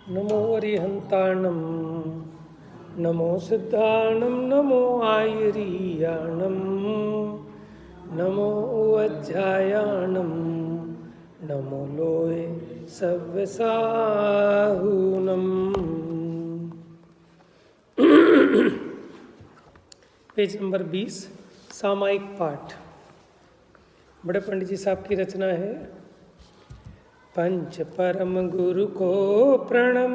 नमो अरिहंताणं नमो सिद्धाणं नमो आयरीयाणं नमो अध्यायाणं नमो लोये सव्यसाहूनम। Page number 20, सामायिक पाठ। बड़े पंडित जी साहब की रचना है। पंच परम गुरु को प्रणम,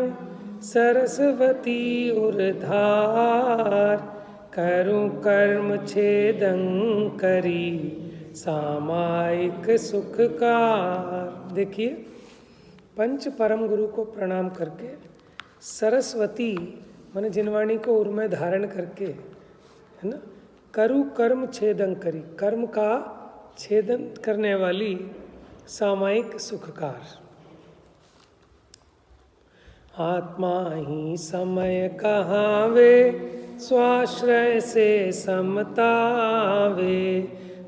सरस्वती उर्धार, करूं कर्म छेदं करी, सामायिक सुखकार। देखिए, पंच परम गुरु को प्रणाम करके, सरस्वती माने जिनवाणी को उर में धारण करके, है ना, करु कर्म छेदं करी, कर्म का छेदन करने वाली सामायिक सुखकार। आत्मा ही समय कहावे, स्वाश्रय से समतावे,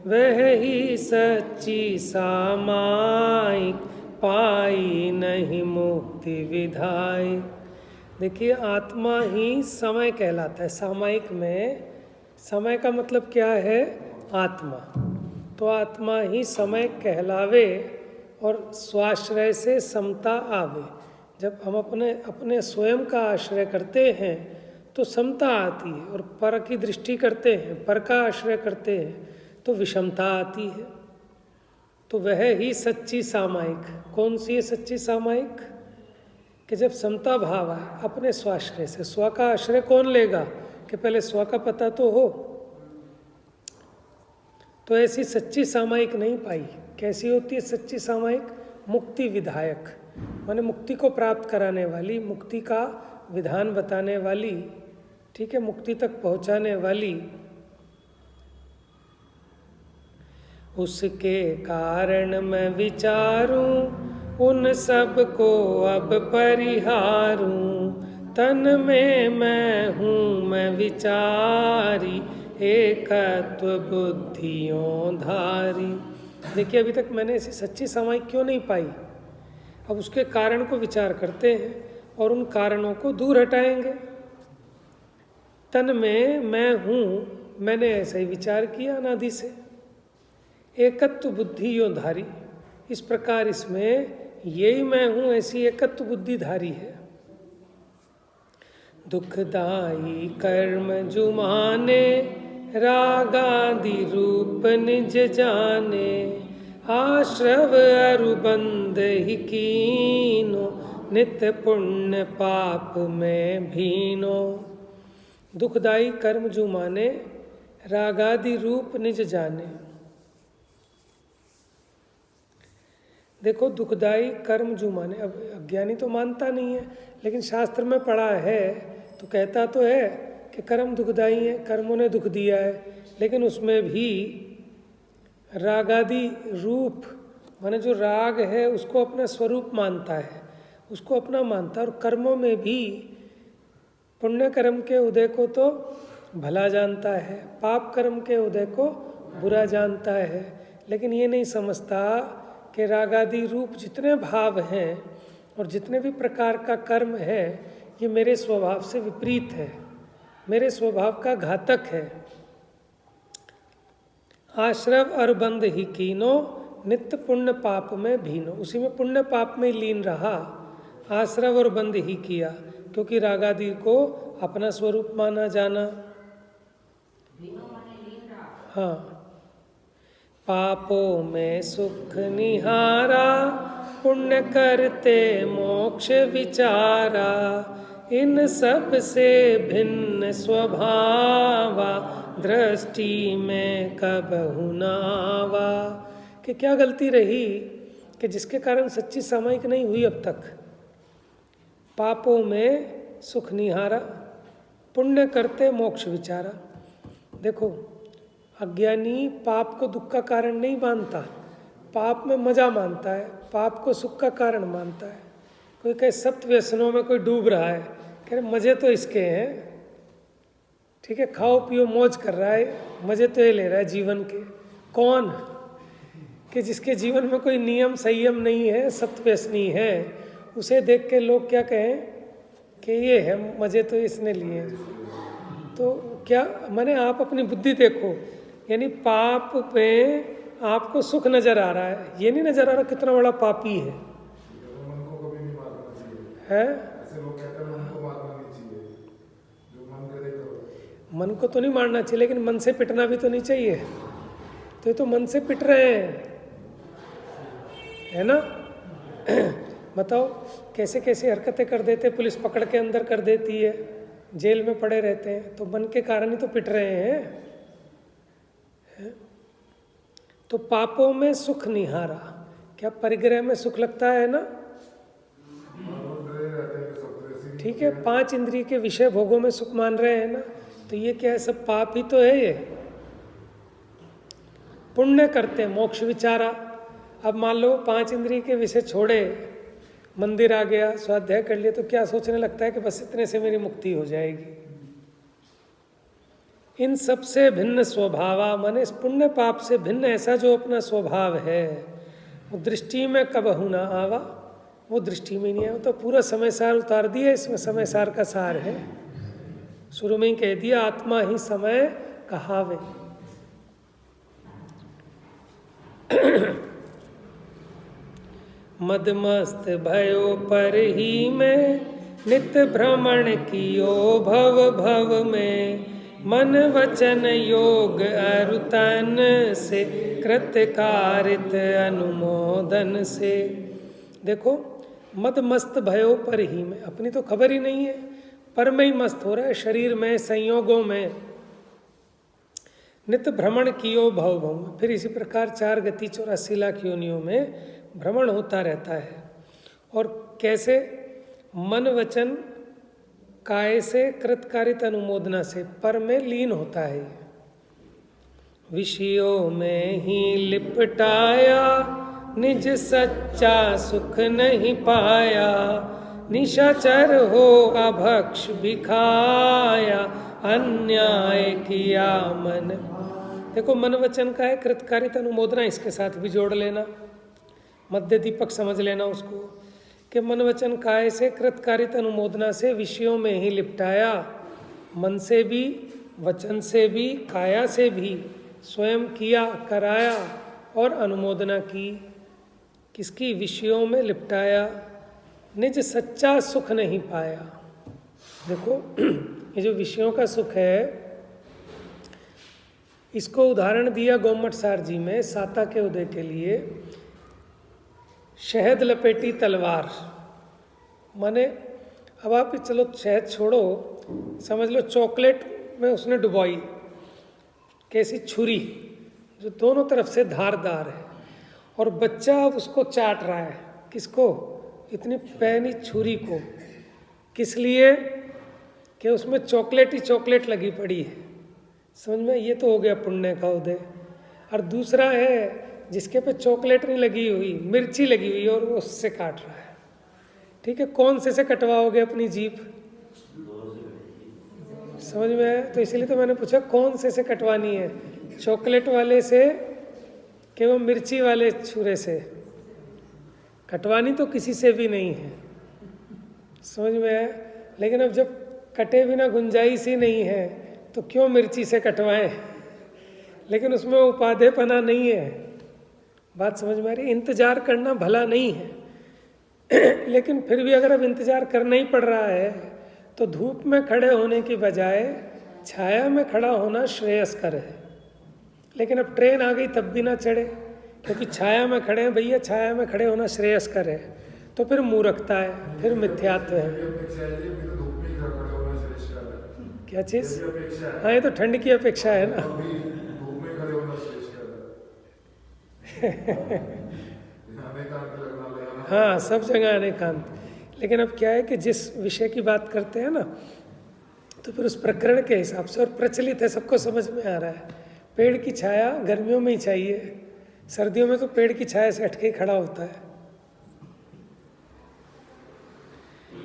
वह ही सच्ची सामायिक, पाई नहीं मुक्ति विधाई। देखिए, आत्मा ही समय कहलाता है। सामायिक में समय का मतलब क्या है? आत्मा। तो आत्मा ही समय कहलावे और स्वाश्रय से समता आवे। जब हम अपने स्वयं का आश्रय करते हैं तो समता आती है, और पर की दृष्टि करते हैं, पर का आश्रय करते हैं तो विषमता आती है। तो वह ही सच्ची सामायिक। कौन सी है सच्ची सामायिक? कि जब समता भाव आए अपने स्वाश्रय से। स्व का आश्रय कौन लेगा? कि पहले स्व का पता तो हो। तो ऐसी सच्ची सामायिक नहीं पाई। कैसी होती है सच्ची सामायिक? मुक्ति विधायक, माने मुक्ति को प्राप्त कराने वाली, मुक्ति का विधान बताने वाली, ठीक है, मुक्ति तक पहुंचाने वाली। उसके कारण मैं विचारूं, उन सब को अब परिहारूं, तन में मैं हूँ मैं विचारी, एकत्व बुद्धियों धारी। देखिए, अभी तक मैंने ऐसी सच्ची सामायिक क्यों नहीं पाई? अब उसके कारण को विचार करते हैं और उन कारणों को दूर हटाएंगे। तन में मैं हूँ, मैंने ऐसा ही विचार किया अनादि से। एकत्व बुद्धियों धारी, इस प्रकार इसमें यही मैं हूँ, ऐसी एकत्व बुद्धि धारी है। दुखदाई कर्म जुमाने, रागादि रूप निज जाने, आश्रव अरुबंध ही कीनो, नित्य पुण्य पाप में भीनो। दुखदाई कर्म जुमाने, रागादि रूप निज जाने। देखो, दुखदाई कर्म जुमाने, अब अज्ञानी तो मानता नहीं है, लेकिन शास्त्र में पढ़ा है तो कहता तो है कि कर्म दुखदाई है, कर्मों ने दुख दिया है, लेकिन उसमें भी रागादि रूप, माने जो राग है उसको अपना स्वरूप मानता है, उसको अपना मानता है। और कर्मों में भी पुण्य कर्म के उदय को तो भला जानता है, पाप कर्म के उदय को बुरा जानता है, लेकिन ये नहीं समझता कि रागादि रूप जितने भाव हैं और जितने भी प्रकार का कर्म है, ये मेरे स्वभाव से विपरीत है, मेरे स्वभाव का घातक है। आश्रव और बंध ही कीनो, नित्य पुण्य पाप में भीनो। उसी में पुण्य पाप में लीन रहा, आश्रव और बंध ही किया, क्योंकि रागादि को अपना स्वरूप माना जाना। हाँ, पापों में सुख निहारा, पुण्य करते मोक्ष विचारा, इन सब से भिन्न स्वभावा, दृष्टि में कबहु न आवा। कि क्या गलती रही कि जिसके कारण सच्ची सामायिक नहीं हुई अब तक? पापों में सुख निहारा, पुण्य करते मोक्ष विचारा। देखो, अज्ञानी पाप को दुख का कारण नहीं मानता, पाप में मजा मानता है, पाप को सुख का कारण मानता है। कोई कहे सप्त व्यसनों में कोई डूब रहा है, कह रहे मजे तो इसके हैं, ठीक है, खाओ पियो मौज कर रहा है, मजे तो ये ले रहा है जीवन के। कौन? कि जिसके जीवन में कोई नियम संयम नहीं है, सप्त व्यसनी है, उसे देख के लोग क्या कहें कि ये है, मज़े तो इसने लिए। तो क्या माने, आप अपनी बुद्धि देखो, यानी पाप में आपको सुख नज़र आ रहा है, ये नहीं नज़र आ रहा कितना बड़ा पापी है। मन को कभी नहीं मारना चाहिए है? ऐसे लोग कहते हैं मन को मारना नहीं चाहिए, जो मन करे करो। मन को तो नहीं मारना चाहिए, लेकिन मन से पिटना भी तो नहीं चाहिए। तो ये तो मन से पिट रहे हैं, है ना? बताओ कैसे कैसे हरकतें कर देते, पुलिस पकड़ के अंदर कर देती है, जेल में पड़े रहते हैं, तो मन के कारण ही तो पिट रहे हैं। है? तो पापों में सुख निहारा, क्या परिग्रह में सुख लगता है ना? ठीक है, 5 इंद्रिय के विषय भोगों में सुख मान रहे हैं ना, तो ये क्या है, सब पाप ही तो है ये। पुण्य करते मोक्ष विचारा। अब मान लो 5 इंद्रिय के विषय छोड़े, मंदिर आ गया, स्वाध्याय कर लिया, तो क्या सोचने लगता है कि बस इतने से मेरी मुक्ति हो जाएगी। इन सब से भिन्न स्वभावा, माने इस पुण्य पाप से भिन्न ऐसा जो अपना स्वभाव है, वो दृष्टि में कबहु ना आवा, वो दृष्टि में नहीं है। वो तो पूरा समय सार उतार दिया, इसमें समय सार का सार है। शुरू में ही कह दिया, आत्मा ही समय कहावे। मदमस्त भयो पर ही में, नित भ्रमण कियो भव भव में, मन वचन योग अरुतन से, कृतकारित अनुमोदन से। देखो, मदमस्त भयो पर ही में, अपनी तो खबर ही नहीं है, पर में ही मस्त हो रहा है, शरीर में, संयोगों में। नित भ्रमण कियो भव भव में, फिर इसी प्रकार 4 गति 84 लाख योनियों में भ्रमण होता रहता है। और कैसे? मन वचन काय से, कृतकारित अनुमोदना से, पर में लीन होता है। विषयों में ही लिपटाया, निज सच्चा सुख नहीं पाया, निशाचर हो अभक्ष भिखाया, अन्याय किया मन। देखो, मन वचन का है, कृतकारित अनुमोदना इसके साथ भी जोड़ लेना, मध्य दीपक समझ लेना उसको, कि मन वचन काय से, कृतकारित अनुमोदना से, विषयों में ही लिपटाया, मन से भी, वचन से भी, काया से भी, स्वयं किया, कराया और अनुमोदना की। किसकी? विषयों में लिपटाया, निज सच्चा सुख नहीं पाया। देखो, ये जो विषयों का सुख है, इसको उदाहरण दिया गोमट सार जी में, साता के उदय के लिए। शहद लपेटी तलवार, माने अब आप चलो शहद छोड़ो, समझ लो चॉकलेट में उसने डुबोई, कैसी छुरी जो दोनों तरफ से धारदार है, और बच्चा अब उसको चाट रहा है। किसको? इतनी पैनी छुरी को। किस लिए? कि उसमें चॉकलेट ही चॉकलेट लगी पड़ी है। समझ में? ये तो हो गया पुण्य का उदय। और दूसरा है जिसके पे चॉकलेट नहीं लगी हुई, मिर्ची लगी हुई, और वो उससे काट रहा है। ठीक है, कौन से कटवाओगे अपनी जीभ? समझ में आया? तो इसीलिए तो मैंने पूछा कौन से कटवानी है, चॉकलेट वाले से कि वो मिर्ची वाले छुरे से? कटवानी तो किसी से भी नहीं है। समझ में आया? लेकिन अब जब कटे बिना गुंजाइश ही नहीं है तो क्यों मिर्ची से कटवाएं? लेकिन उसमें उपाधेपना नहीं है। बात समझ में आ रही? इंतजार करना भला नहीं है लेकिन फिर भी अगर अब इंतजार करना ही पड़ रहा है तो धूप में खड़े होने की बजाय छाया में खड़ा होना श्रेयस्कर है। लेकिन अब ट्रेन आ गई तब भी ना चढ़े, क्योंकि छाया में खड़े हैं भैया, छाया में खड़े होना श्रेयस्कर है। तो फिर मूर्खता है, फिर मिथ्यात्व है। क्या चीज़? हाँ, ये तो ठंड की अपेक्षा है ना हाँ, सब जगह अनेकांत। लेकिन अब क्या है कि जिस विषय की बात करते हैं ना, तो फिर उस प्रकरण के हिसाब से, और प्रचलित है, सबको समझ में आ रहा है। पेड़ की छाया गर्मियों में ही चाहिए, सर्दियों में तो पेड़ की छाया से हटके ही खड़ा होता है।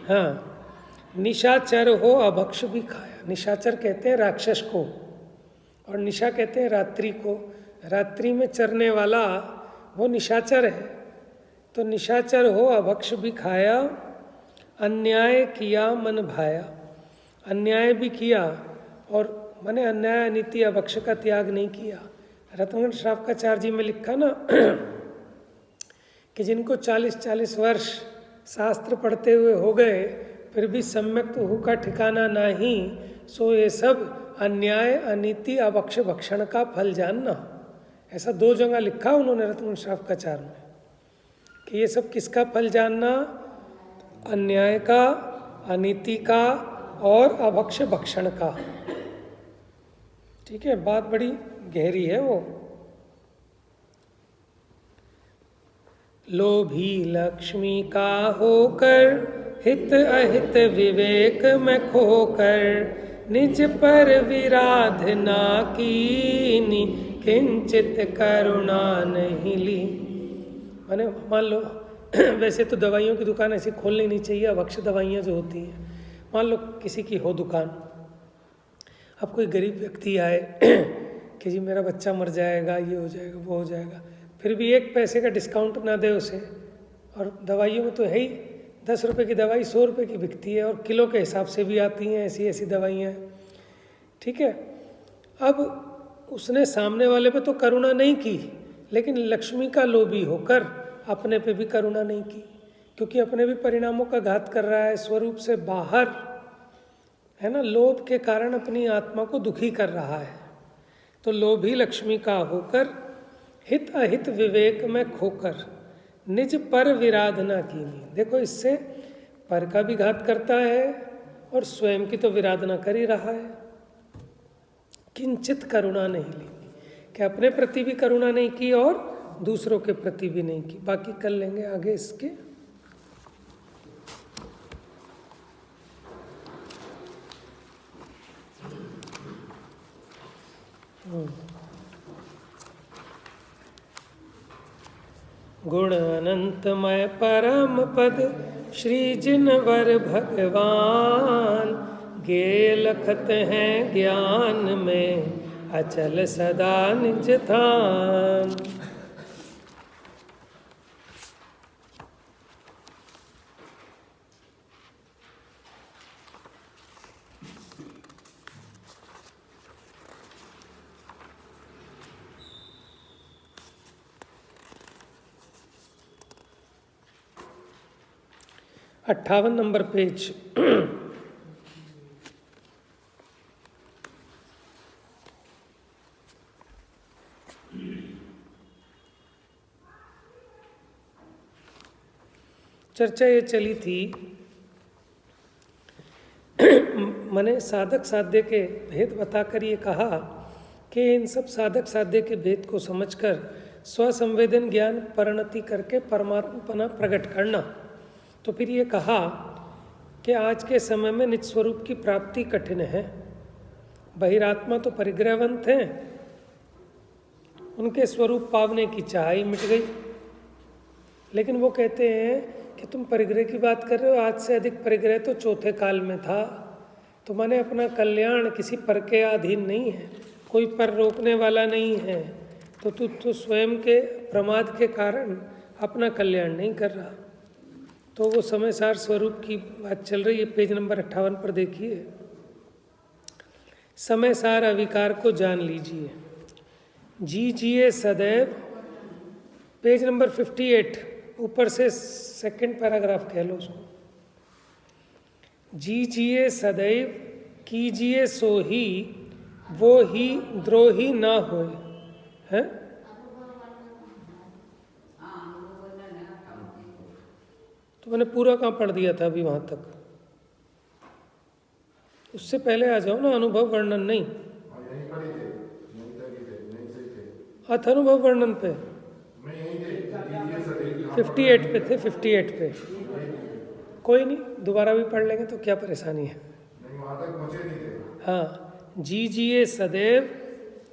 हाँ, निशाचर हो अभक्ष भी खाया। निशाचर कहते हैं राक्षस को, और निशा कहते हैं रात्रि को। रात्रि में चरने वाला वो निशाचर है। तो निशाचर हो अभक्ष भी खाया, अन्याय किया मन भाया, अन्याय भी किया और मैंने अन्याय अनीति अभक्ष का त्याग नहीं किया। रत्नगढ़ श्रावकाचार्य जी में लिखा ना कि जिनको 40-40 वर्ष शास्त्र पढ़ते हुए हो गए फिर भी सम्यक तो हु का ठिकाना नहीं, सो ये सब अन्याय अनीति अभक्ष भक्षण का फल जानना। ऐसा 2 जगह लिखा उन्होंने रत्नगढ़ श्रावकाचार्य में कि ये सब किसका फल जानना, अन्याय का, अनीति का और अभक्ष भक्षण का। ठीक है, बात बड़ी गहरी है वो। लोभी लक्ष्मी का होकर हित अहित विवेक में खोकर, निज पर विराधना कीनी किंचित करुणा नहीं ली। माने मान लो वैसे तो दवाइयों की दुकान ऐसी खोलनी नहीं चाहिए, अभक्ष दवाइयाँ जो होती हैं। मान लो किसी की हो दुकान, अब कोई गरीब व्यक्ति आए कि जी मेरा बच्चा मर जाएगा, ये हो जाएगा, वो हो जाएगा, फिर भी 1 पैसे का डिस्काउंट ना दे उसे। और दवाइयों में तो है ही, 10 रुपये की दवाई 100 रुपये की बिकती है और किलो के हिसाब से भी आती हैं ऐसी ऐसी दवाइयाँ। ठीक है, अब उसने सामने वाले पे तो करुणा नहीं की, लेकिन लक्ष्मी का लोभी होकर अपने पे भी करुणा नहीं की, क्योंकि अपने भी परिणामों का घात कर रहा है, स्वरूप से बाहर है ना, लोभ के कारण अपनी आत्मा को दुखी कर रहा है। तो लोभी लक्ष्मी का होकर हित अहित विवेक में खोकर, निज पर विराधना कीनी। देखो इससे पर का भी घात करता है और स्वयं की तो विराधना कर ही रहा है। किंचित करुणा नहीं ली, कि अपने प्रति भी करुणा नहीं की और दूसरों के प्रति भी नहीं की। बाकी कर लेंगे आगे इसके। गुण अनंतमय परम पद श्री जिनवर भगवान, गे लखत हैं ज्ञान में अचल सदा निज थान। अट्ठावन नंबर पेज। चर्चा ये चली थी मैंने साधक साध्य के भेद बताकर ये कहा कि इन सब साधक साध्य के भेद को समझकर स्वसंवेदन ज्ञान परिणति करके परमात्मा प्रकट करना। तो फिर ये कहा कि आज के समय में निज स्वरूप की प्राप्ति कठिन है। बहिरात्मा तो परिग्रहवंत हैं, उनके स्वरूप पावने की चाह ही मिट गई। लेकिन वो कहते हैं कि तुम परिग्रह की बात कर रहे हो, आज से अधिक परिग्रह तो चौथे काल में था। तो माने अपना कल्याण किसी पर के अधीन नहीं है, कोई पर रोकने वाला नहीं है। तो तू तो स्वयं के प्रमाद के कारण अपना कल्याण नहीं कर रहा। तो वो समय सार स्वरूप की बात चल रही है। पेज नंबर 58 पर देखिए, समय सार अविकार को जान लीजिए, जी जिए सदैव। पेज नंबर 58 ऊपर से 2nd पैराग्राफ कह लो उसको। जी जिए सदैव कीजिए सो ही, वो ही द्रोही ना होए। हैं? तो मैंने पूरा कहाँ पढ़ दिया था अभी वहाँ तक, उससे पहले आ जाओ ना। अनुभव वर्णन नहीं, अनुभव वर्णन पे 58 पे थे, 58 पे। कोई नहीं, दोबारा भी पढ़ लेंगे तो क्या परेशानी है। हाँ, जी जिए सदैव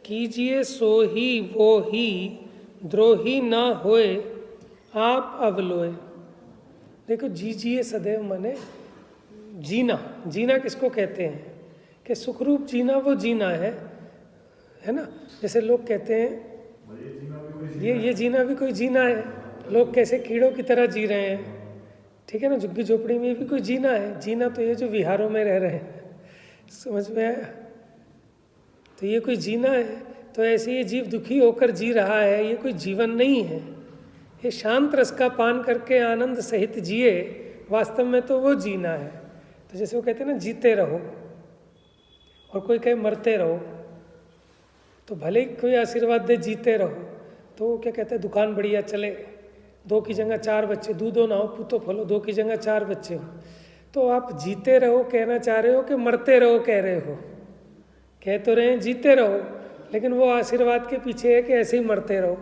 कीजिए सो ही, वो ही द्रोही ना होए आप अवलोए। देखो, जी जिए सदैव माने जीना। जीना किसको कहते हैं कि सुखरूप जीना वो जीना है ना। जैसे लोग कहते हैं ये जीना भी कोई जीना है। लोग कैसे कीड़ों की तरह जी रहे हैं। ठीक है ना, झुग्गी झोपड़ी में भी कोई जीना है। जीना तो ये जो विहारों में रह रहे हैं, समझ में आया? तो ये कोई जीना है। तो ऐसे ये जीव दुखी होकर जी रहा है, ये कोई जीवन नहीं है। ये शांत रस का पान करके आनंद सहित जिए, वास्तव में तो वो जीना है। तो जैसे वो कहते हैं ना, जीते रहो, और कोई कहे मरते रहो, तो भले ही कोई आशीर्वाद दे जीते रहो, तो वो क्या कहते हैं, दुकान बढ़िया चले, 2 की जगह 4 बच्चे, दूधो ना हो पूतो फलो, 2 की जगह 4 बच्चे हो। तो आप जीते रहो कहना चाह रहे हो कि मरते रहो कह रहे हो? कह तो रहे हैं जीते रहो, लेकिन वो आशीर्वाद के पीछे है कि ऐसे ही मरते रहो,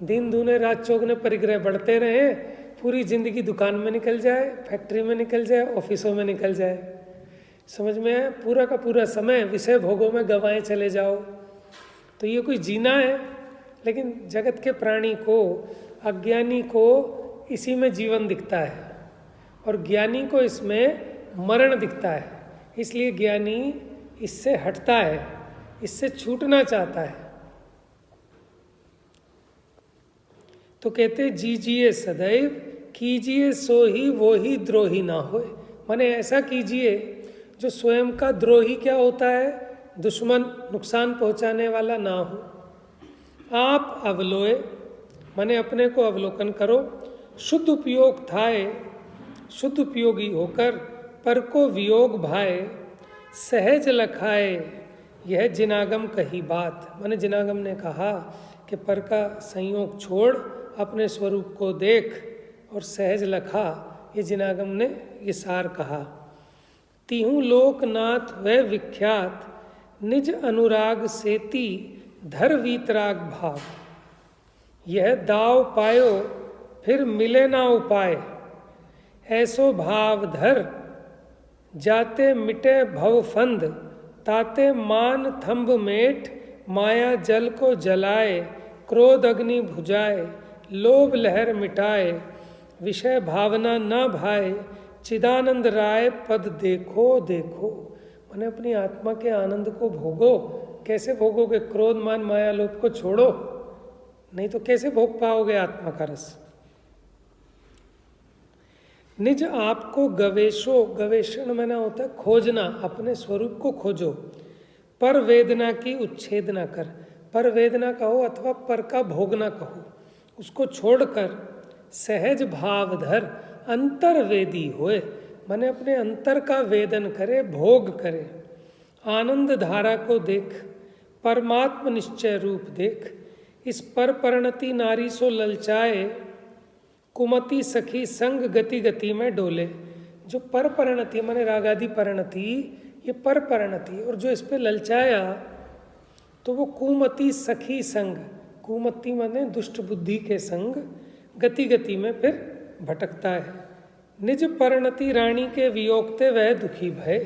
दिन दूने रात चौगने परिग्रह बढ़ते रहे, पूरी जिंदगी दुकान में निकल जाए, फैक्ट्री में निकल जाए, ऑफिसों में निकल जाए। समझ में आया? पूरा का पूरा समय विषय भोगों में गंवाए चले जाओ। तो ये कोई जीना है? लेकिन जगत के प्राणी को, अज्ञानी को इसी में जीवन दिखता है, और ज्ञानी को इसमें मरण दिखता है। इसलिए ज्ञानी इससे हटता है, इससे छूटना चाहता है। तो कहते जीजिए सदैव, कीजिए सो ही वो ही द्रोही ना होए। माने ऐसा कीजिए जो स्वयं का द्रोही क्या होता है, दुश्मन, नुकसान पहुंचाने वाला ना हो। आप अवलोए, माने अपने को अवलोकन करो, शुद्ध उपयोग थाए, शुद्ध उपयोगी होकर पर को वियोग भाए, सहज लखाए यह जिनागम कही बात। माने जिनागम ने कहा कि पर का संयोग छोड़ अपने स्वरूप को देख और सहज लखा, ये जिनागम ने ये सार कहा। तीहूं लोकनाथ वह विख्यात, निज अनुराग सेती धर वीतराग भाव। यह दाव पायो फिर मिले ना उपाय, ऐसो भाव धर जाते मिटे भव फंद। ताते मान थंब मेट, माया जल को जलाए, क्रोध अग्नि भुजाए, लोभ लहर मिटाए, विषय भावना न भाए, चिदानंद राय पद देखो देखो। मैंने अपनी आत्मा के आनंद को भोगो। कैसे भोगोगे? क्रोध मान माया लोभ को छोड़ो, नहीं तो कैसे भोग पाओगे आत्मा का रस। निज आपको गवेशो, गवेषण में ना होता है खोजना, अपने स्वरूप को खोजो। पर वेदना की उच्छेद ना कर, पर वेदना कहो अथवा पर का भोगना कहो, उसको छोड़कर सहज भाव धर, अंतर्वेदी होए, माने अपने अंतर का वेदन करे, भोग करे। आनंद धारा को देख, परमात्म निश्चय रूप देख। इस पर परिणति नारी सो ललचाए, कुमति सखी संग गति गति में डोले। जो पर परिणति माने रागादि परिणति, ये पर परिणति, और जो इस पे ललचाया तो वो कुमति सखी संग, कुमति माने दुष्ट बुद्धि के संग, गति गति में फिर भटकता है। निज परिणति रानी के वियोगते वह दुखी भय।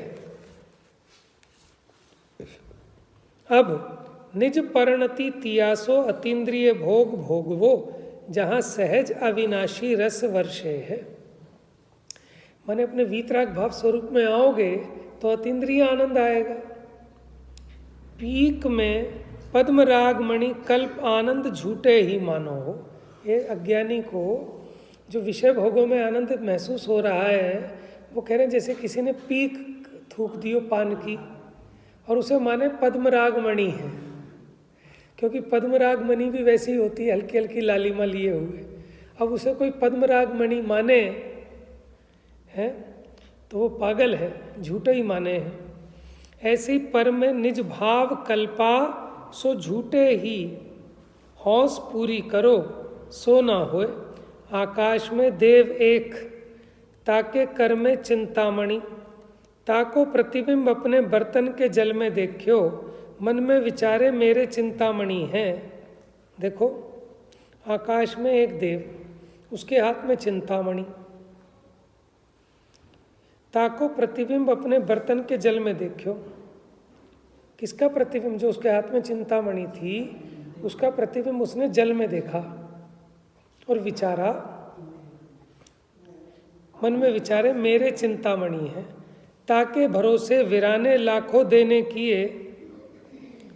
अब निज परिणति तियासो अतीन्द्रिय भोग भोगवो, जहाँ सहज अविनाशी रस वर्षे है। माने अपने वीतराग भाव स्वरूप में आओगे तो अतीन्द्रिय आनंद आएगा। पीक में पद्मराग मणि कल्प आनंद झूठे ही मानो हो। ये अज्ञानी को जो विषय भोगों में आनंद महसूस हो रहा है, वो कह रहे हैं जैसे किसी ने पीक थूक दियो पान की, और उसे माने पद्मराग मणि है, क्योंकि पद्मराग मणि भी वैसी ही होती है, हल्की हल्की लालिमा लिए हुए। अब उसे कोई पद्मराग मणि माने है तो वो पागल है, झूठे ही माने हैं। ऐसे ही पर में निज भाव कल्पा, सो झूठे ही हौस पूरी करो, सो ना होए। आकाश में देव एक, ताके कर में चिंतामणि। ताको प्रतिबिंब अपने बर्तन के जल में देखियो, मन में विचारे मेरे चिंतामणि हैं। देखो आकाश में एक देव, उसके हाथ में चिंतामणि। ताको प्रतिबिंब अपने बर्तन के जल में देखियो। किसका प्रतिबिंब? जो उसके हाथ में चिंतामणि थी, उसका प्रतिबिंब उसने जल में देखा और विचारा, मन में विचारे मेरे चिंतामणि है। ताके भरोसे वीराने लाखों देने किए,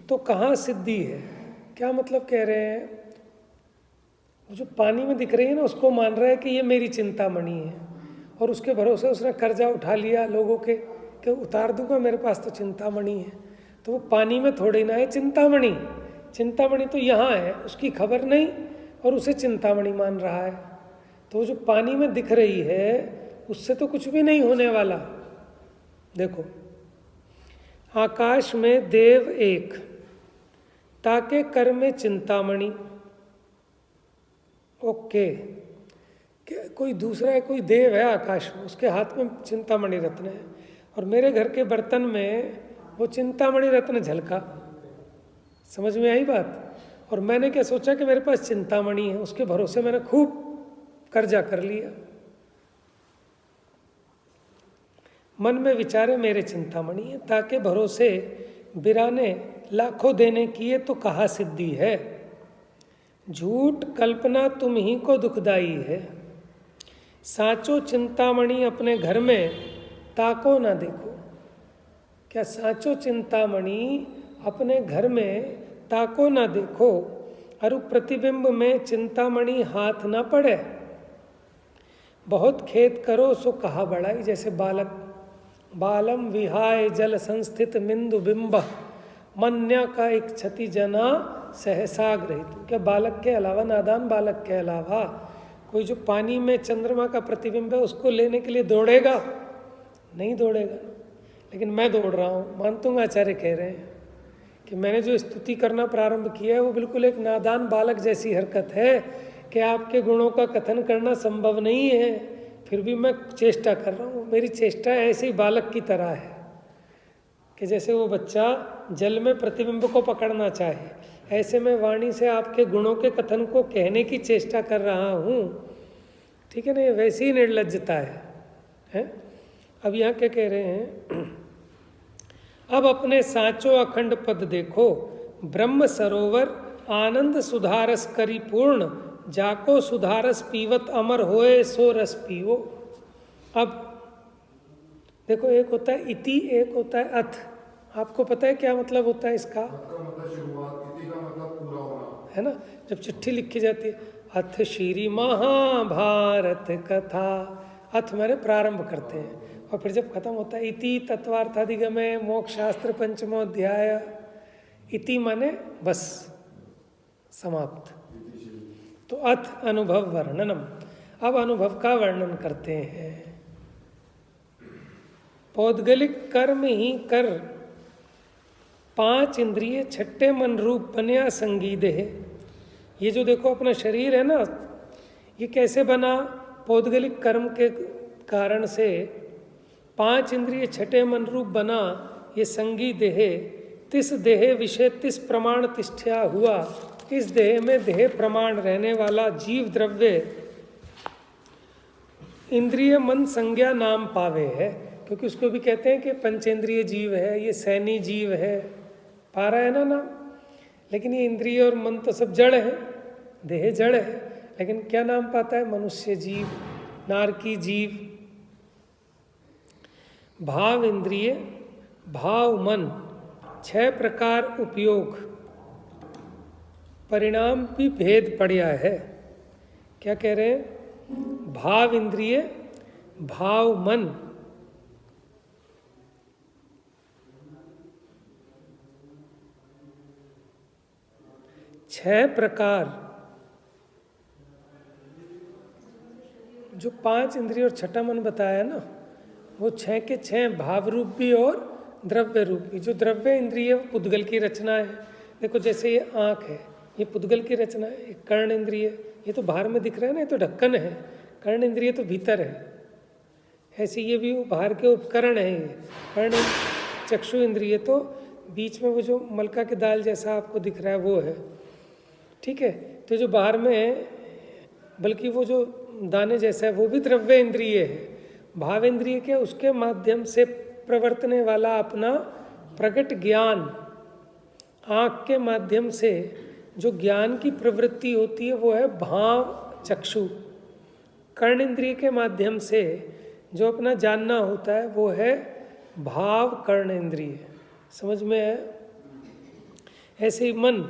तो कहाँ सिद्धि है? क्या मतलब कह रहे हैं? वो जो पानी में दिख रही है ना, उसको मान रहा है कि ये मेरी चिंतामणि है, और उसके भरोसे उसने कर्जा उठा लिया लोगों के कि उतार दूंगा, मेरे पास तो चिंतामणि है। तो वो पानी में थोड़ी ना है चिंतामणि, चिंतामणि तो यहाँ है, उसकी खबर नहीं और उसे चिंतामणि मान रहा है। तो जो पानी में दिख रही है उससे तो कुछ भी नहीं होने वाला। देखो, आकाश में देव एक, ताके कर में चिंतामणि। ओके, कोई दूसरा है, कोई देव है आकाश में, उसके हाथ में चिंतामणि रत्न है और मेरे घर के बर्तन में वो चिंतामणि रत्न झलका। समझ में आई बात? और मैंने क्या सोचा कि मेरे पास चिंतामणि है, उसके भरोसे मैंने खूब कर्जा कर लिया। मन में विचारे मेरे चिंतामणि है, ताके भरोसे बिराने लाखों देने किए तो कहा सिद्धि है। झूठ कल्पना तुम ही को दुखदाई है। साचो चिंतामणि अपने घर में ताको ना देखो। क्या साचो चिंतामणि अपने घर में ताको ना देखो, अरु प्रतिबिंब में चिंतामणि हाथ ना पड़े। बहुत खेत करो सो कहा बढ़ाई, जैसे बालक बालम विहाय जल संस्थित मिंदु बिंब मन्या का एक क्षति जना सहसाग्रहित। क्या बालक के अलावा, नादान बालक के अलावा कोई जो पानी में चंद्रमा का प्रतिबिंब है उसको लेने के लिए दौड़ेगा? नहीं दौड़ेगा। लेकिन मैं दौड़ रहा हूँ। मानतुंग आचार्य कह रहे हैं कि मैंने जो स्तुति करना प्रारंभ किया है वो बिल्कुल एक नादान बालक जैसी हरकत है कि आपके गुणों का कथन करना संभव नहीं है, फिर भी मैं चेष्टा कर रहा हूँ। मेरी चेष्टा ऐसे ही बालक की तरह है कि जैसे वो बच्चा जल में प्रतिबिंब को पकड़ना चाहे, ऐसे मैं वाणी से आपके गुणों के कथन को कहने की चेष्टा कर रहा हूँ। ठीक है ना? ये वैसी ही निर्लज्जता है? अब यहाँ क्या कह रहे हैं? अब अपने साचो अखंड पद देखो, ब्रह्म सरोवर आनंद सुधारस करी पूर्ण, जाको सुधारस पीवत अमर होए सो रस पीवो। अब देखो, एक होता है इति, एक होता है अथ। आपको पता है क्या मतलब होता है इसका? मतलब शुरुआत, इति का मतलब पूरा होना है ना? जब चिट्ठी लिखी जाती है, अथ श्री महाभारत कथा, अथ माने प्रारंभ करते हैं, और फिर जब खत्म होता है इति तत्वार्थाधिगमे मोक्ष शास्त्र पंचमोध्याय, इति माने बस समाप्त। तो अथ अनुभव वर्णनम। अब अनुभव का वर्णन करते हैं। पौद्गलिक कर्म ही कर, पांच इंद्रिय छठे मन रूप बन्या संगीत है। ये जो देखो अपना शरीर है ना, ये कैसे बना? पौद्गलिक कर्म के कारण से पांच इंद्रिय छठे मन रूप बना। ये संगी देह, तिस देह विषय तिस प्रमाण तिष्ठ्या हुआ। इस देह में देह प्रमाण रहने वाला जीव द्रव्य इंद्रिय मन संज्ञा नाम पावे है, क्योंकि उसको भी कहते हैं कि पंचेंद्रिय जीव है, ये सैनी जीव है, पा रहा है ना नाम। लेकिन ये इंद्रिय और मन तो सब जड़ है, देह जड़ है, लेकिन क्या नाम पाता है? मनुष्य जीव, नारकी जीव। भाव इंद्रिय, भाव मन, 6 प्रकार उपयोग, परिणाम भी भेद पड़ा है। क्या कह रहे हैं? भाव इंद्रिय, भाव मन, छह प्रकार, जो 5 इंद्रिय और छठा मन बताया ना, वो 6 के 6 भाव रूप भी और द्रव्य रूप भी। जो द्रव्य इंद्रिय वो पुद्गल की रचना है। देखो जैसे ये आँख है, ये पुद्गल की रचना है। कर्ण इंद्रिय, ये तो बाहर में दिख रहा है ना, ये तो ढक्कन है। कर्ण इंद्रिय तो भीतर है। ऐसे ये भी बाहर के उपकरण है। ये कर्ण चक्षु इंद्रिय तो बीच में वो जो मलका की दाल जैसा आपको दिख रहा है वो है। ठीक है? तो जो बाहर में है, बल्कि वो जो दाने जैसा है वो भी द्रव्य इंद्रिय है। भाव इंद्रिय के उसके माध्यम से प्रवर्तने वाला अपना प्रकट ज्ञान, आँख के माध्यम से जो ज्ञान की प्रवृत्ति होती है वो है भाव चक्षु। कर्ण इंद्रिय के माध्यम से जो अपना जानना होता है वो है भाव कर्ण इंद्रिय। समझ में है? ऐसे ही मन,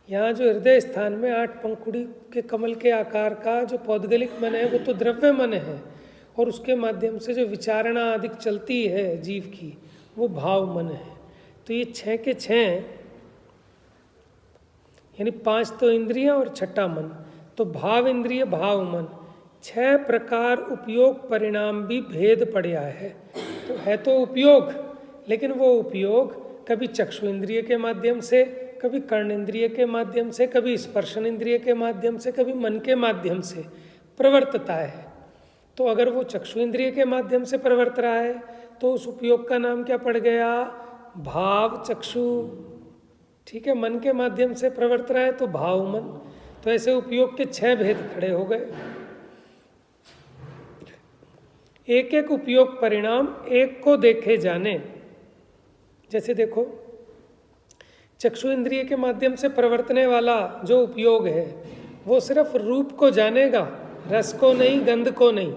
यहाँ जो हृदय स्थान में 8 पंखुड़ी के कमल के आकार का जो पौद्गलिक मन है वो तो द्रव्य मन है, और उसके माध्यम से जो विचारणा अधिक चलती है जीव की, वो भाव मन है। तो ये 6 के 6, यानी 5 तो इंद्रियां और 6 मन, तो भाव इंद्रिय भाव मन, 6 प्रकार उपयोग परिणाम भी भेद पड़ा है। तो है तो उपयोग, लेकिन वो उपयोग कभी चक्षु इंद्रिय के माध्यम से, कभी कर्ण इंद्रिय के माध्यम से, कभी स्पर्शन इंद्रिय के माध्यम से, कभी मन के माध्यम से प्रवर्तता है। तो अगर वो चक्षु इंद्रिय के माध्यम से प्रवर्त रहा है तो उस उपयोग का नाम क्या पड़ गया? भाव चक्षु। ठीक है, मन के माध्यम से प्रवर्त रहा है तो भाव मन। तो ऐसे उपयोग के 6 भेद खड़े हो गए। एक एक उपयोग परिणाम एक को देखे जाने। जैसे देखो, चक्षु इंद्रिय के माध्यम से प्रवर्तने वाला जो उपयोग है वो सिर्फ रूप को जानेगा, रस को नहीं, गंध को नहीं।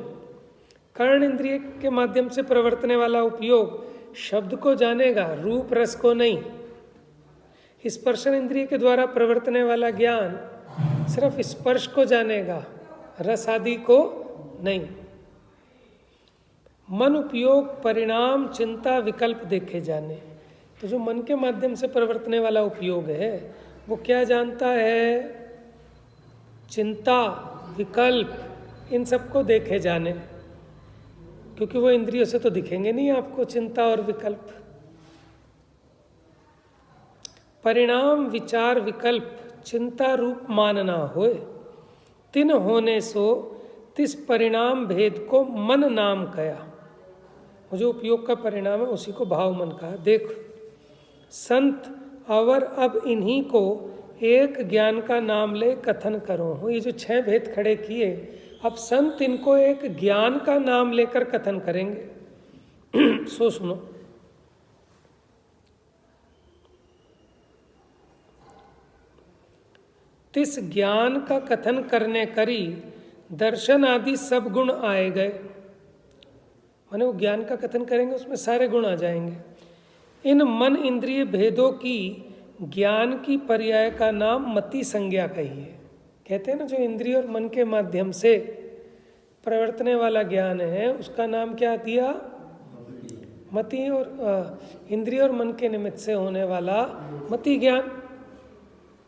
कर्ण इंद्रिय के माध्यम से प्रवर्तने वाला उपयोग शब्द को जानेगा, रूप रस को नहीं। स्पर्शन इंद्रिय के द्वारा प्रवर्तने वाला ज्ञान सिर्फ स्पर्श को जानेगा, रस आदि को नहीं। मन उपयोग परिणाम चिंता विकल्प देखे जाने। तो जो मन के माध्यम से प्रवर्तने वाला उपयोग है वो क्या जानता है? चिंता, विकल्प, इन सबको देखे जाने, क्योंकि वो इंद्रियों से तो दिखेंगे नहीं आपको चिंता और विकल्प। परिणाम विचार विकल्प चिंता रूप मानना होए, तिन होने सो तिस परिणाम भेद को मन नाम कया। वो जो उपयोग का परिणाम है उसी को भाव मन कहा। देख संत अवर अब इन्हीं को एक ज्ञान का नाम ले कथन करो। ये जो 6 भेद खड़े किए, अब संत इनको एक ज्ञान का नाम लेकर कथन करेंगे। सो सुनो। तिस ज्ञान का कथन करने करी दर्शन आदि सब गुण आए गए। माने वो ज्ञान का कथन करेंगे उसमें सारे गुण आ जाएंगे। इन मन इंद्रिय भेदों की ज्ञान की पर्याय का नाम मति संज्ञा कही है। कहते हैं ना, जो इंद्रिय और मन के माध्यम से प्रवर्तने वाला ज्ञान है उसका नाम क्या दिया? मति। और इंद्रिय और मन के निमित्त से होने वाला मति ज्ञान।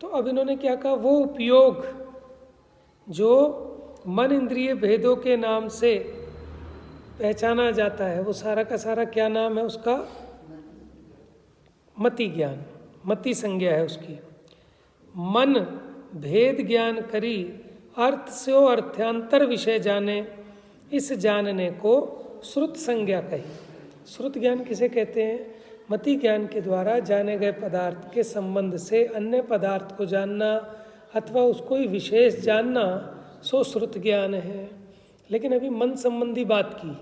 तो अब इन्होंने क्या कहा? वो उपयोग जो मन इंद्रिय भेदों के नाम से पहचाना जाता है वो सारा का सारा क्या नाम है उसका? मति ज्ञान, मति संज्ञा है उसकी। मन भेद ज्ञान करी अर्थ से अर्थांतर विषय जाने, इस जानने को श्रुत संज्ञा कही। श्रुत ज्ञान किसे कहते हैं? मति ज्ञान के द्वारा जाने गए पदार्थ के संबंध से अन्य पदार्थ को जानना अथवा उसको ही विशेष जानना, सो श्रुत ज्ञान है। लेकिन अभी मन संबंधी बात की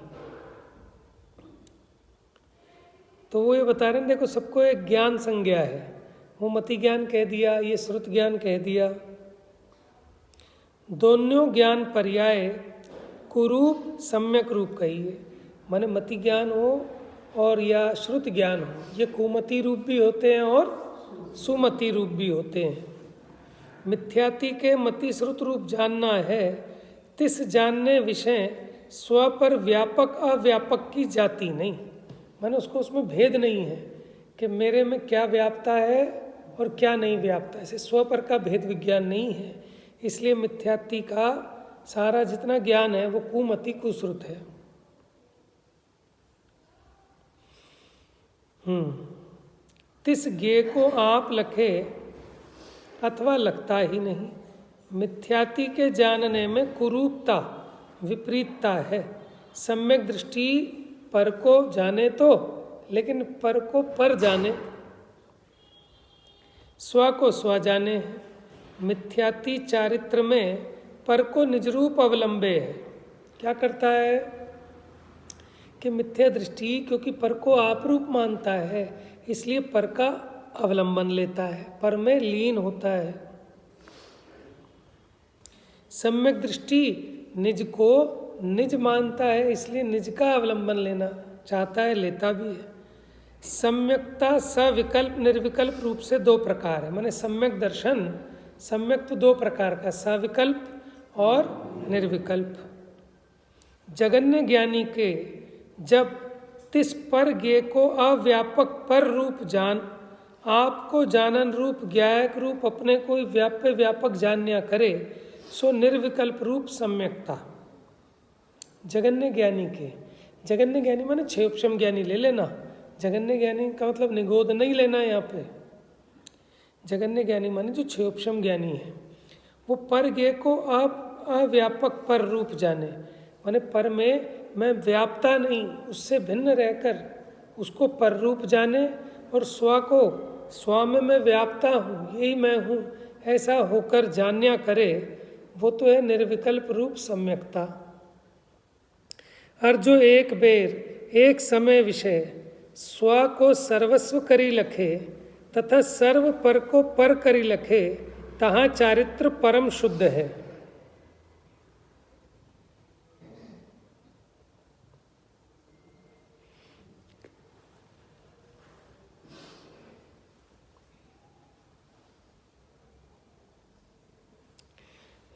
तो वो ये बता रहे हैं, देखो सबको एक ज्ञान संज्ञा है। वो मति ज्ञान कह दिया, ये श्रुत ज्ञान कह दिया। दोनों ज्ञान पर्याय कुरूप सम्यक रूप कहिए। माने मति ज्ञान हो और या श्रुत ज्ञान हो, ये कुमति रूप भी होते हैं और सुमति रूप भी होते हैं। मिथ्याति के मति श्रुत रूप जानना है, तिस जानने विषय स्व पर व्यापक अव्यापक की जाति नहीं। माने उसको उसमें भेद नहीं है कि मेरे में क्या व्यापता है और क्या नहीं व्यापता है। ऐसे स्व पर का भेद विज्ञान नहीं है। इसलिए मिथ्यात्ति का सारा जितना ज्ञान है वो कुमति कुश्रुत है। तिस ज्ञे को आप लखे अथवा लगता ही नहीं। मिथ्यात्ति के जानने में कुरूपता विपरीतता है। सम्यक दृष्टि पर को जाने तो, लेकिन पर को पर जाने, स्व को स्व जाने है। मिथ्यात्ति चारित्र में पर को निज रूप अवलंबे है। क्या करता है कि मिथ्या दृष्टि क्योंकि पर को आप रूप मानता है इसलिए पर का अवलंबन लेता है, पर में लीन होता है। सम्यक दृष्टि निज को निज मानता है इसलिए निज का अवलंबन लेना चाहता है, लेता भी है। सम्यकता सविकल्प निर्विकल्प रूप से 2 प्रकार है। माने सम्यक दर्शन, सम्यक तो 2 प्रकार का, सविकल्प और निर्विकल्प। जगन्य ज्ञानी के जब तिस पर ज्ञे को अव्यापक पर रूप जान, आपको जानन रूप ज्ञायक रूप अपने कोई व्याप्य व्यापक जानन्या करे, सो निर्विकल्प रूप सम्यकता। जगन्य ज्ञानी के, जगन्य ज्ञानी माने क्षेपशम ज्ञानी ले लेना, जगन्य ज्ञानी का मतलब निगोद नहीं लेना है यहाँ पे। जगन्य ज्ञानी माने जो क्षेपशम ज्ञानी है, वो पर ज्ञे को अव्यापक पर रूप जाने, माने पर में मैं व्याप्ता नहीं, उससे भिन्न रहकर उसको पर रूप जाने, और स्व को स्व में मैं व्याप्ता हूँ, यही मैं हूँ, ऐसा होकर जानन्या करे, वो तो है निर्विकल्प रूप सम्यकता। और जो एक बेर एक समय विषय स्व को सर्वस्व करी लखे तथा सर्व पर को पर करी लखे, तहाँ चारित्र परम शुद्ध है।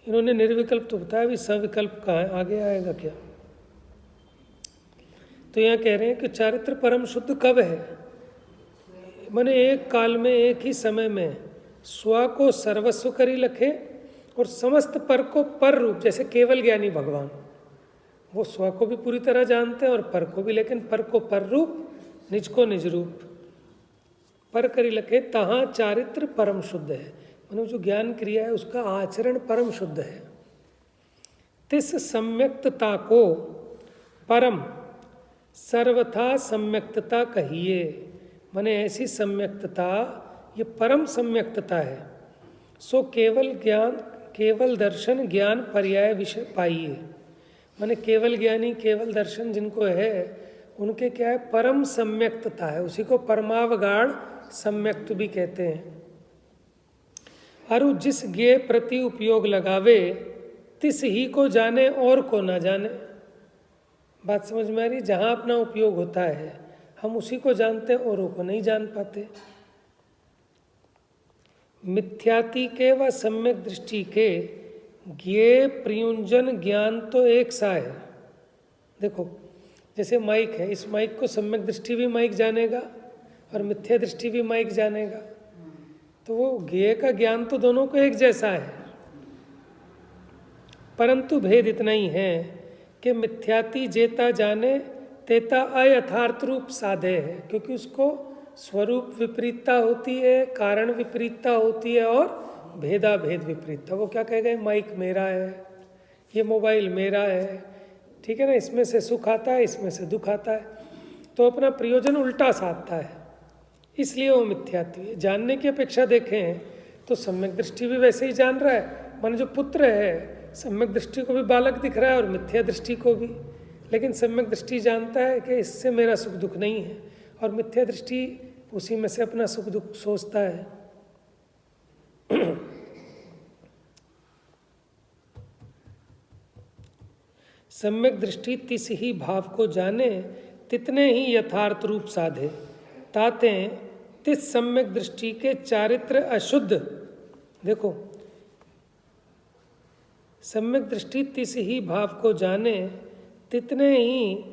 इन्होंने निर्विकल्प तो बताया, भी सविकल्प कहाँ है, आगे आएगा क्या? तो यहाँ कह रहे हैं कि चारित्र परम शुद्ध कब है? माने एक काल में एक ही समय में स्व को सर्वस्व करी लखे और समस्त पर को पर रूप, जैसे केवल ज्ञानी भगवान, वो स्व को भी पूरी तरह जानते हैं और पर को भी, लेकिन पर को पर रूप, निज को निज रूप पर करी लखे, तहाँ चारित्र परम शुद्ध है। मानो जो ज्ञान क्रिया है उसका आचरण परम शुद्ध है। तिस सम्यक्तता को परम सर्वथा सम्यक्तता कहिए, माने ऐसी सम्यक्तता ये परम सम्यक्तता है। सो केवल ज्ञान केवल दर्शन ज्ञान पर्याय विषय पाइए, माने केवल ज्ञानी केवल दर्शन जिनको है उनके क्या है, परम सम्यक्तता है, उसी को परमावगाढ़ सम्यक्त भी कहते हैं। अरु जिस ज्ञे प्रति उपयोग लगावे तिस ही को जाने और को ना जाने। बात समझ में आ रही? जहाँ अपना उपयोग होता है हम उसी को जानते हैं, औरों को नहीं जान पाते। मिथ्याति के व सम्यक दृष्टि के ज्ञेय प्रयुंजन ज्ञान तो एक सा है। देखो जैसे माइक है, इस माइक को सम्यक दृष्टि भी माइक जानेगा और मिथ्या दृष्टि भी माइक जानेगा, तो वो ज्ञेय का ज्ञान तो दोनों को एक जैसा है, परंतु भेद इतना ही है कि मिथ्याति जेता जाने तेता अयथार्थ रूप साधे है, क्योंकि उसको स्वरूप विपरीतता होती है, कारण विपरीतता होती है और भेदा भेद विपरीतता। वो क्या कहेगा, माइक मेरा है, ये मोबाइल मेरा है, ठीक है ना, इसमें से सुख आता है, इसमें से दुख आता है, तो अपना प्रयोजन उल्टा साधता है, इसलिए वो मिथ्यात्व है। जानने की अपेक्षा देखें तो सम्यक दृष्टि भी वैसे ही जान रहा है, माने जो पुत्र है सम्यक दृष्टि को भी बालक दिख रहा है और मिथ्या दृष्टि को भी, लेकिन सम्यक दृष्टि जानता है कि इससे मेरा सुख दुख नहीं है, और मिथ्या दृष्टि उसी में से अपना सुख दुख सोचता है। सम्यक दृष्टि तिस ही भाव को जाने तितने ही यथार्थ रूप साधे, ताते तिस सम्यक दृष्टि के चारित्र अशुद्ध। देखो सम्यक दृष्टि तिस ही भाव को जाने तितने ही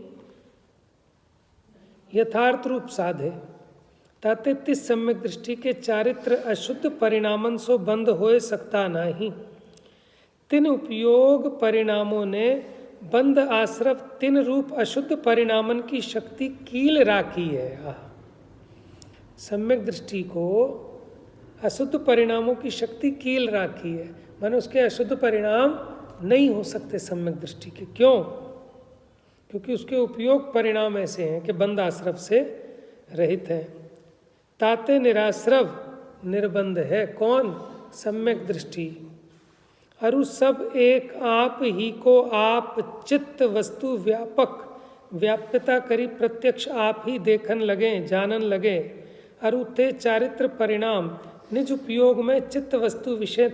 यथार्थ रूप साधे, ताते तिस सम्यक दृष्टि के चारित्र अशुद्ध परिणामन सो बंद होए सकता नहीं। तिन उपयोग परिणामों ने बंद आश्रव तिन रूप अशुद्ध परिणामन की शक्ति कील राखी है। सम्यक दृष्टि को अशुद्ध परिणामों की शक्ति कील राखी है, माने उसके अशुद्ध परिणाम नहीं हो सकते सम्यक दृष्टि के। क्यों? क्योंकि उसके उपयोग परिणाम ऐसे हैं कि बंद आश्रव से रहित हैं। ताते निराश्रव निर्बंध है कौन? सम्यक दृष्टि। अरु सब एक आप ही को आप चित्त वस्तु व्यापक व्याप्यता करी प्रत्यक्ष आप ही देखन लगे जानन लगे। अरु ते चारित्र परिणाम निज उपयोग में चित्त वस्तु विषय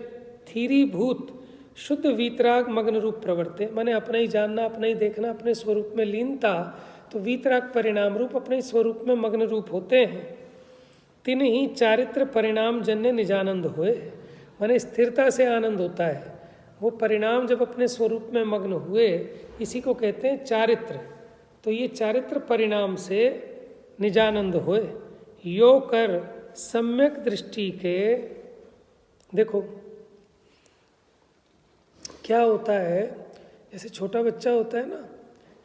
थीरी भूत शुद्ध वीतराग मग्न रूप प्रवर्ते, माने अपना ही जानना अपना ही देखना अपने स्वरूप में लीनता, तो वीतराग परिणाम रूप अपने स्वरूप में मग्न रूप होते हैं। तीन ही चारित्र परिणाम जन्य निजानंद हुए, माने स्थिरता से आनंद होता है। वो परिणाम जब अपने स्वरूप में मग्न हुए, इसी को कहते हैं चारित्र। तो ये चारित्र परिणाम से निजानंद होए। यो कर सम्यक दृष्टि के, देखो क्या होता है, जैसे छोटा बच्चा होता है ना,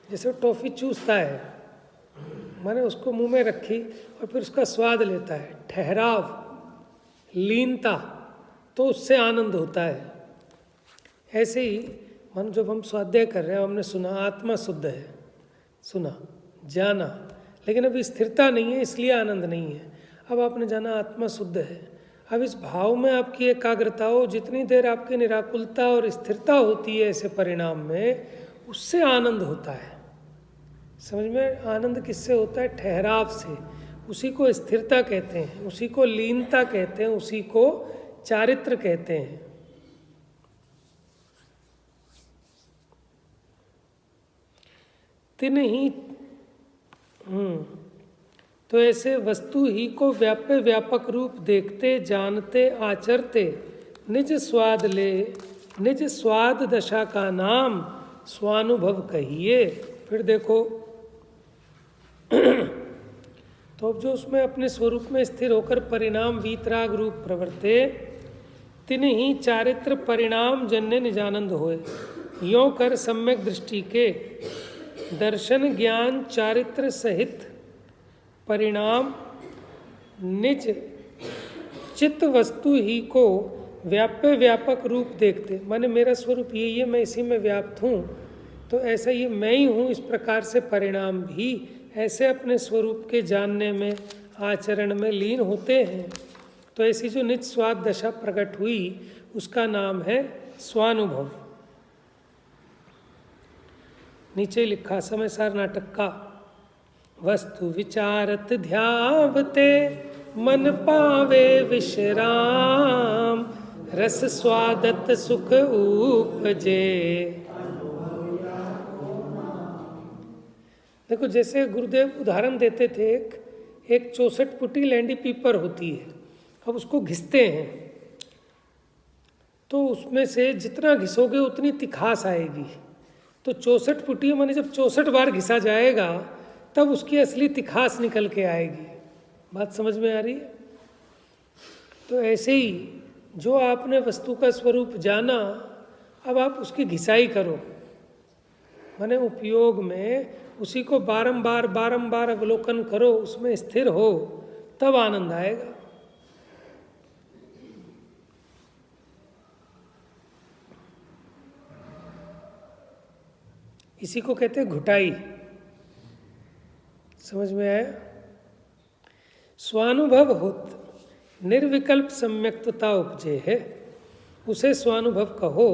जैसे वो टॉफ़ी चूसता है, मैंने उसको मुंह में रखी और फिर उसका स्वाद लेता है, ठहराव, लीनता, तो उससे आनंद होता है। ऐसे ही मन जब हम स्वाध्याय कर रहे हैं, हमने सुना आत्मा शुद्ध है, सुना जाना, लेकिन अभी स्थिरता नहीं है, इसलिए आनंद नहीं है। अब आपने जाना आत्मा शुद्ध है, अब इस भाव में आपकी एकाग्रता हो, जितनी देर आपकी निराकुलता और स्थिरता होती है ऐसे परिणाम में, उससे आनंद होता है। समझ में? आनंद किससे होता है? ठहराव से। उसी को स्थिरता कहते हैं, उसी को लीनता कहते हैं, उसी को चारित्र कहते हैं। तिन ही तो ऐसे वस्तु ही को व्याप्य व्यापक रूप देखते, जानते, आचरते, निज स्वाद ले, निज स्वाद दशा का नाम स्वानुभव कहिए। फिर देखो तो अब जो उसमें अपने स्वरूप में स्थिर होकर परिणाम वीतराग रूप प्रवर्ते, तिन ही चारित्र परिणाम जन्य निजानंद होए। यों कर सम्यक दृष्टि के दर्शन ज्ञान चारित्र सहित परिणाम निज चित्त वस्तु ही को व्याप्य व्यापक रूप देखते, माने मेरा स्वरूप यही है, मैं इसी में व्याप्त हूँ, तो ऐसा ये मैं ही हूँ, इस प्रकार से परिणाम भी ऐसे अपने स्वरूप के जानने में, आचरण में लीन होते हैं। तो ऐसी जो निज स्वाद दशा प्रकट हुई, उसका नाम है स्वानुभव। नीचे लिखा समय सार नाटक का, वस्तु विचारत ध्यावते मन पावे विश्राम, रस स्वादत सुख उपजे। देखो जैसे गुरुदेव उदाहरण देते थे, एक 64 फुटी लैंडी पीपर होती है, अब उसको घिसते हैं तो उसमें से जितना घिसोगे उतनी तिखास आएगी। तो 64 फुटी माने जब 64 बार घिसा जाएगा तब उसकी असली तिखास निकल के आएगी। बात समझ में आ रही है? तो ऐसे ही जो आपने वस्तु का स्वरूप जाना, अब आप उसकी घिसाई करो, माने उपयोग में उसी को बारंबार बारंबार अवलोकन करो, उसमें स्थिर हो, तब आनंद आएगा। इसी को कहते हैं घुटाई। समझ में आया? स्वानुभव होत निर्विकल्प सम्यक्तता उपजे है, उसे स्वानुभव कहो,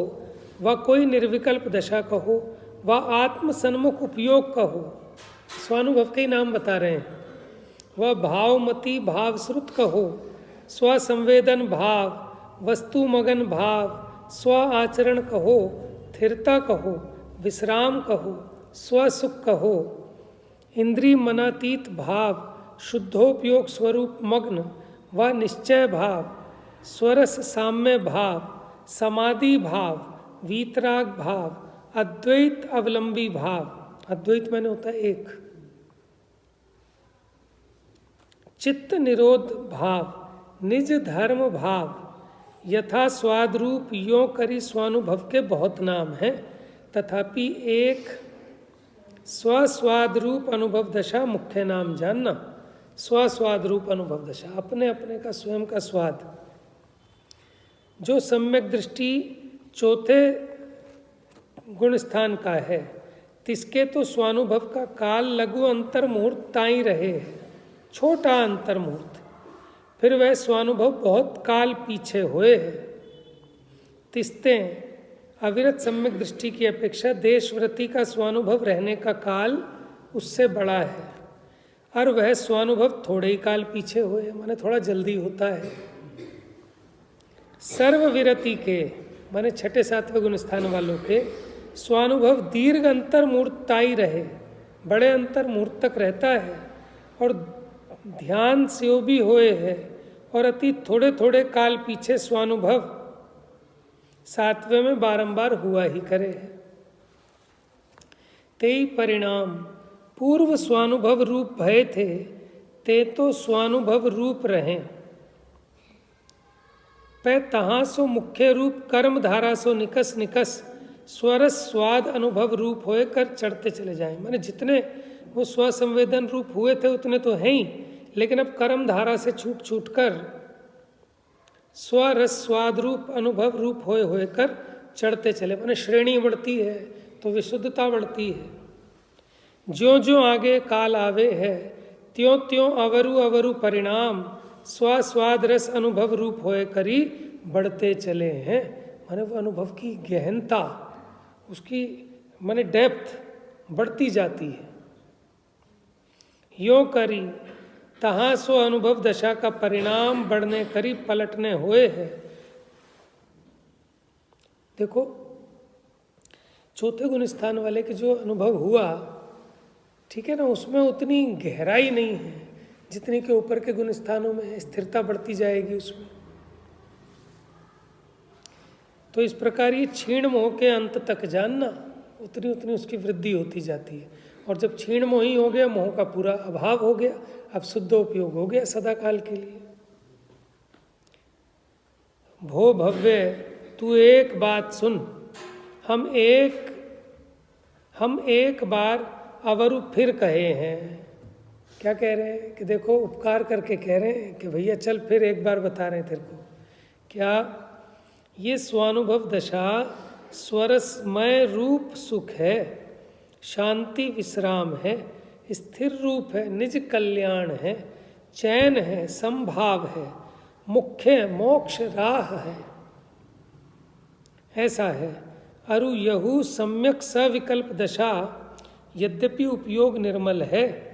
व कोई निर्विकल्प दशा कहो, व आत्म सन्मुख उपयोग कहो। स्वानुभव के ही नाम बता रहे हैं। वह भावमती भावश्रुत कहो, स्वसंवेदन भाव, वस्तु मगन भाव, स्व आचरण कहो, स्थिरता कहो, विश्राम कहो, स्वसुख कहो, इंद्रिय मनातीत भाव, शुद्धोपयोग स्वरूप मग्न व निश्चय भाव, स्वरस साम्य भाव, समाधि भाव, वीतराग भाव, अद्वैत अवलंबी भाव। अद्वैत माने होता है एक। चित्त निरोध भाव, निज धर्म भाव, यथा स्वाद रूप यों करी स्वानुभव के बहुत नाम हैं, तथापि एक स्वस्वाद रूप अनुभव दशा मुख्य नाम जानना। स्वस्वाद रूप अनुभव दशा, अपने अपने का स्वयं का स्वाद। जो सम्यक दृष्टि चौथे गुण स्थान का है, तिसके तो स्वानुभव का काल लघु अंतर मुहूर्त ताई रहे है, छोटा अंतर मुहूर्त, फिर वह स्वानुभव बहुत काल पीछे हुए है। तिस्ते अविरत सम्यक दृष्टि की अपेक्षा देशव्रति का स्वानुभव रहने का काल उससे बड़ा है, और वह स्वानुभव थोड़े ही काल पीछे हुए, माने थोड़ा जल्दी होता है। सर्वविरति के माने छठे सातवें गुण स्थान वालों के स्वानुभव दीर्घ अंतर मूर्ताई रहे, बड़े अंतर मुहूर्त तक रहता है, और ध्यान से भी होए है, और अति थोड़े थोड़े काल पीछे स्वानुभव सातवें में बारंबार हुआ ही करे। तेई परिणाम पूर्व स्वानुभव रूप भय थे, ते तो स्वानुभव रूप रहें। पै तहाँ सो मुख्य रूप कर्म धारा सो निकस निकस स्वरस स्वाद अनुभव रूप होए कर चढ़ते चले जाएं। माने जितने वो स्वसंवेदन रूप हुए थे उतने तो हैं ही, लेकिन अब कर्म धारा से छूट छूट कर स्वरस स्वाद रूप अनुभव रूप होए कर चढ़ते चले। माने श्रेणी बढ़ती है तो विशुद्धता बढ़ती है। ज्यों ज्यों आगे काल आवे है, त्यों त्यों अवरु अवरु परिणाम स्व स्वाद रस अनुभव रूप होए करी बढ़ते चले हैं। माने वो अनुभव की गहनता, उसकी माने डेप्थ बढ़ती जाती है। यों करी तहाँ सो अनुभव दशा का परिणाम बढ़ने करी पलटने हुए है। देखो चौथे गुण स्थान वाले के जो अनुभव हुआ, ठीक है ना, उसमें उतनी गहराई नहीं है जितनी के ऊपर के गुण स्थानों में है। स्थिरता बढ़ती जाएगी उसमें। तो इस प्रकार ये क्षीण मोह के अंत तक जानना, उतनी उतनी उसकी वृद्धि होती जाती है। और जब क्षीण मोही हो गया, मोह का पूरा अभाव हो गया, अब शुद्ध उपयोग हो गया सदा काल के लिए। भो भव्य तू एक बात सुन, हम एक बार अवरु फिर कहे हैं। क्या कह रहे हैं कि देखो उपकार करके कह रहे हैं कि भैया चल फिर एक बार बता रहे हैं तेरे को। क्या ये स्वानुभव दशा स्वरसमय रूप सुख है, शांति विश्राम है, स्थिर रूप है, निज कल्याण है, चैन है, संभाव है, मुख्य मोक्ष राह है। ऐसा है। अरु यहु सम्यक सविकल्प दशा यद्यपि उपयोग निर्मल है,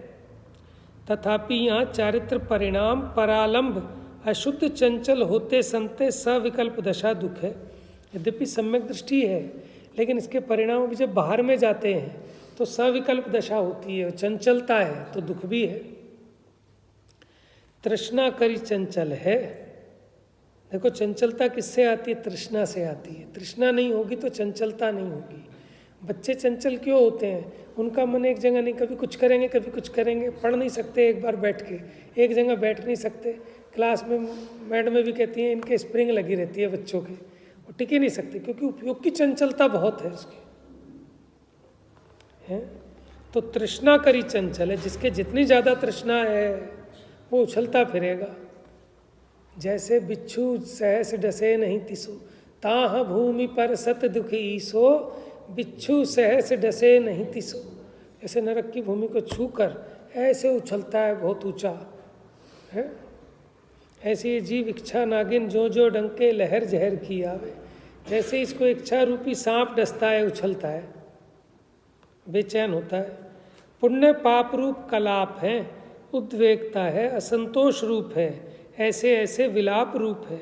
तथापि यहाँ चारित्र परिणाम परालंब अशुद्ध चंचल होते संते सविकल्प दशा दुख है। यद्यपि सम्यक दृष्टि है, लेकिन इसके परिणाम भी जब बाहर में जाते हैं तो सविकल्प दशा होती है, चंचलता है तो दुख भी है। तृष्णा करी चंचल है। देखो चंचलता किससे आती है? तृष्णा से आती है। तृष्णा नहीं होगी तो चंचलता नहीं होगी। बच्चे चंचल क्यों होते हैं? उनका मन एक जगह नहीं, कभी कुछ करेंगे कभी कुछ करेंगे, पढ़ नहीं सकते एक बार बैठ के, एक जगह बैठ नहीं सकते। क्लास में मैडम भी कहती हैं इनके स्प्रिंग लगी रहती है बच्चों के, वो टिक ही नहीं सकते क्योंकि उपयोग की चंचलता बहुत है उसकी, है। तो तृष्णा करी चंचल है, जिसके जितनी ज़्यादा तृष्णा है वो उछलता फिरेगा। जैसे बिच्छू सहस डसे नहीं तिसो, ताह भूमि पर सत दुखी ईसो, बिच्छू सहस डसे नहीं तिसो। ऐसे नरक की भूमि को छूकर ऐसे उछलता है बहुत ऊंचा, है। ऐसे ये जीव इच्छा नागिन जो जो डंके लहर जहर की आवे, जैसे इसको इच्छा रूपी सांप डसता है, उछलता है, बेचैन होता है। पुण्य पाप रूप कलाप है, उद्वेगता है, असंतोष रूप है, ऐसे ऐसे विलाप रूप है।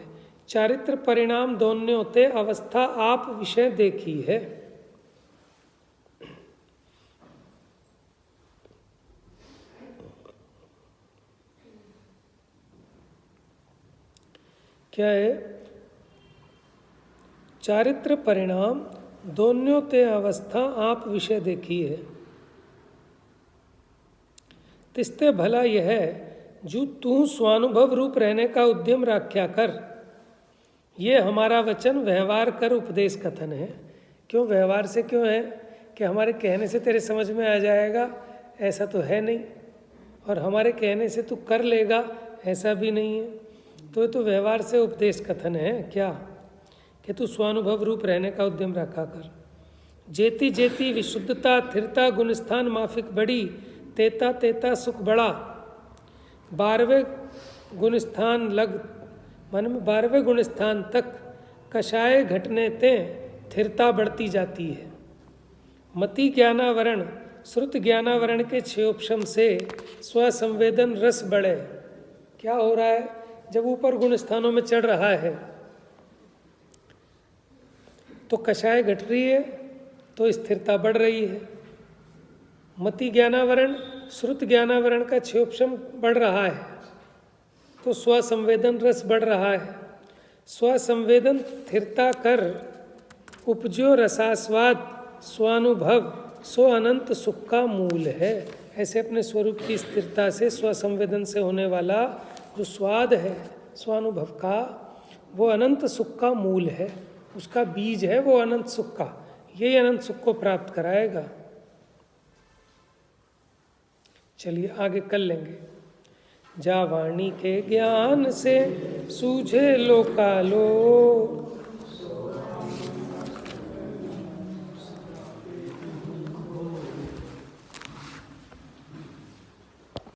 चारित्र परिणाम दोनों ते अवस्था आप विषय देखी है। क्या है? चारित्र परिणाम दोनों ते अवस्था आप विषय देखी है। तिस्ते भला यह है जो तू स्वानुभव रूप रहने का उद्यम राख्या कर। ये हमारा वचन व्यवहार कर उपदेश कथन है। क्यों व्यवहार से क्यों है? कि हमारे कहने से तेरे समझ में आ जाएगा ऐसा तो है नहीं, और हमारे कहने से तू कर लेगा ऐसा भी नहीं है। तो ये तो व्यवहार से उपदेश कथन है। क्या? कि तू स्वानुभव रूप रहने का उद्यम रखा कर। जेती जेती विशुद्धता स्थिरता गुणस्थान माफिक बड़ी, तेता तेता सुख बड़ा। 12वें गुणस्थान लग मन में 12वें गुणस्थान तक कषाय घटने ते स्थिरता बढ़ती जाती है। मति ज्ञानावरण श्रुत ज्ञानावरण के क्षयोपशम से स्वसंवेदन रस बढ़े। क्या हो रहा है? जब ऊपर गुण स्थानों में चढ़ रहा है तो कषाय घट रही है तो स्थिरता बढ़ रही है। मति ज्ञानावरण श्रुत ज्ञानावरण का क्षयोपशम बढ़ रहा है तो स्वसंवेदन रस बढ़ रहा है। स्वसंवेदन स्थिरता कर उपजो रसास्वाद स्वानुभव सो अनंत सुख का मूल है। ऐसे अपने स्वरूप की स्थिरता से स्वसंवेदन से होने वाला जो स्वाद है स्वानुभव का, वो अनंत सुख का मूल है, उसका बीज है वो अनंत सुख का, यही अनंत सुख को प्राप्त कराएगा। चलिए आगे कर लेंगे। जा वाणी के ज्ञान से सूझे लोकालोक,